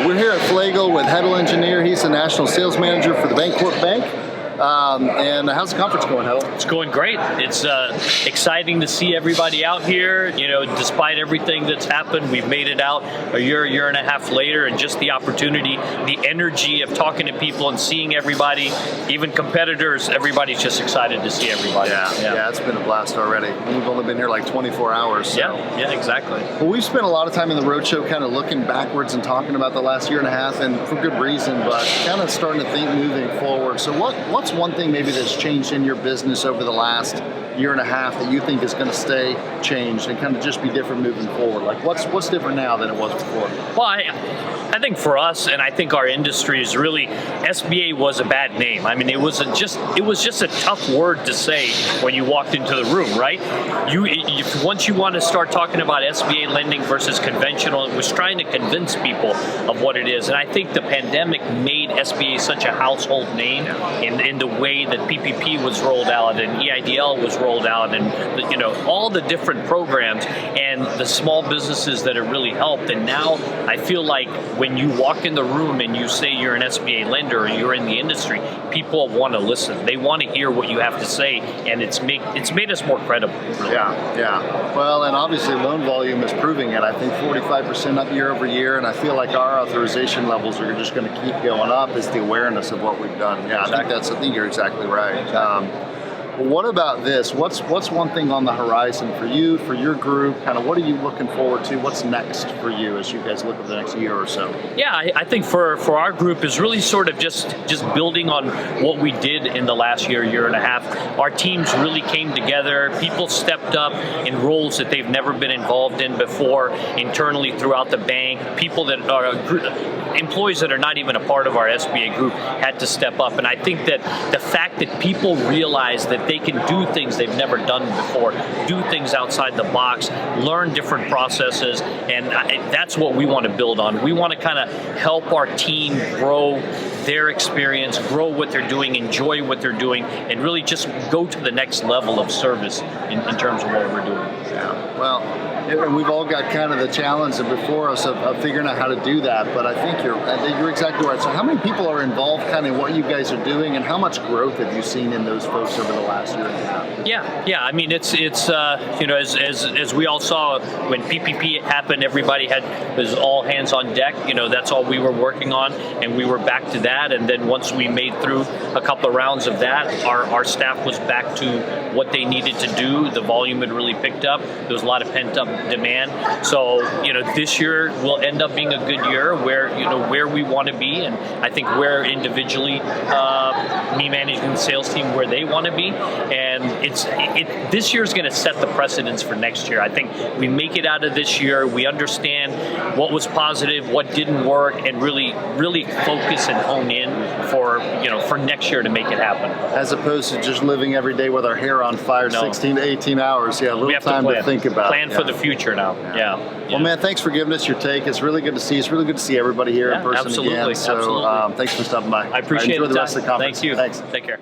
We're here at FLAGGL with Hetal Engineer. He's the National Sales Manager for the Bancorp Bank. And how's the conference going, Hetal? It's going great. It's exciting to see everybody out here. You know, despite everything that's happened, we've made it out a year and a half later, and just the opportunity, the energy of talking to people and seeing everybody, even competitors, everybody's just excited to see everybody. Yeah, it's been a blast already. We've only been here like 24 hours. So. Yeah, exactly. Well, we've spent a lot of time in the roadshow kind of looking backwards and talking about the last year and a half, and for good reason, but kind of starting to think moving forward. So what's one thing maybe that's changed in your business over the last year and a half that you think is going to stay changed and kind of just be different moving forward? Like what's different now than it was before? Well, I think for us, and I think our industry is really, SBA was a bad name. I mean, it was just a tough word to say when you walked into the room, right? Once you want to start talking about SBA lending versus conventional, it was trying to convince people of what it is. And I think the pandemic made SBA such a household name in the way that PPP was rolled out and EIDL was rolled out, and all the different programs and the small businesses that have really helped. And now I feel like when you walk in the room and you say you're an SBA lender or you're in the industry, people want to listen. They want to hear what you have to say, and it's made us more credible. Really. Yeah. Well, and obviously loan volume is proving it. I think 45% up year over year, and I feel like our authorization levels are just going to keep going up as the awareness of what we've done. Yeah, Exactly. I think you're exactly right. What about this? What's one thing on the horizon for you, for your group? Kind of what are you looking forward to? What's next for you as you guys look at the next year or so? Yeah, I think for our group is really sort of just building on what we did in the last year and a half. Our teams really came together. People stepped up in roles that they've never been involved in before internally throughout the bank. People that are employees that are not even a part of our SBA group had to step up. And I think that the fact that people realize that they can do things they've never done before, do things outside the box, learn different processes, and that's what we want to build on. We want to kind of help our team grow their experience, grow what they're doing, enjoy what they're doing, and really just go to the next level of service in terms of what we're doing. Yeah. Well, and we've all got kind of the challenge before us of figuring out how to do that, but I think you're exactly right. So how many people are involved kind of in what you guys are doing, and how much growth have you seen in those folks over the last year and a half? Yeah. I mean, it's as we all saw when PPP happened, everybody was all hands on deck. That's all we were working on, and we were back to that. And then once we made through a couple of rounds of that, our staff was back to what they needed to do. The volume had really picked up. There was a lot of pent up demand. So this year will end up being a good year where we want to be, and I think where individually me managing the sales team where they want to be. And this year is going to set the precedence for next year. I think we make it out of this year. We understand what was positive, what didn't work, and really focus and hone in for next year to make it happen. As opposed to just living every day with our hair on fire, 16 to 18 hours. Yeah, a little time to think about. Plan for the future now. Yeah. Well, man, thanks for giving us your take. It's really good to see you. It's really good to see everybody here in person absolutely, again. So absolutely. Thanks for stopping by. I appreciate enjoy the rest of the conference. Thank you. Thanks. Take care.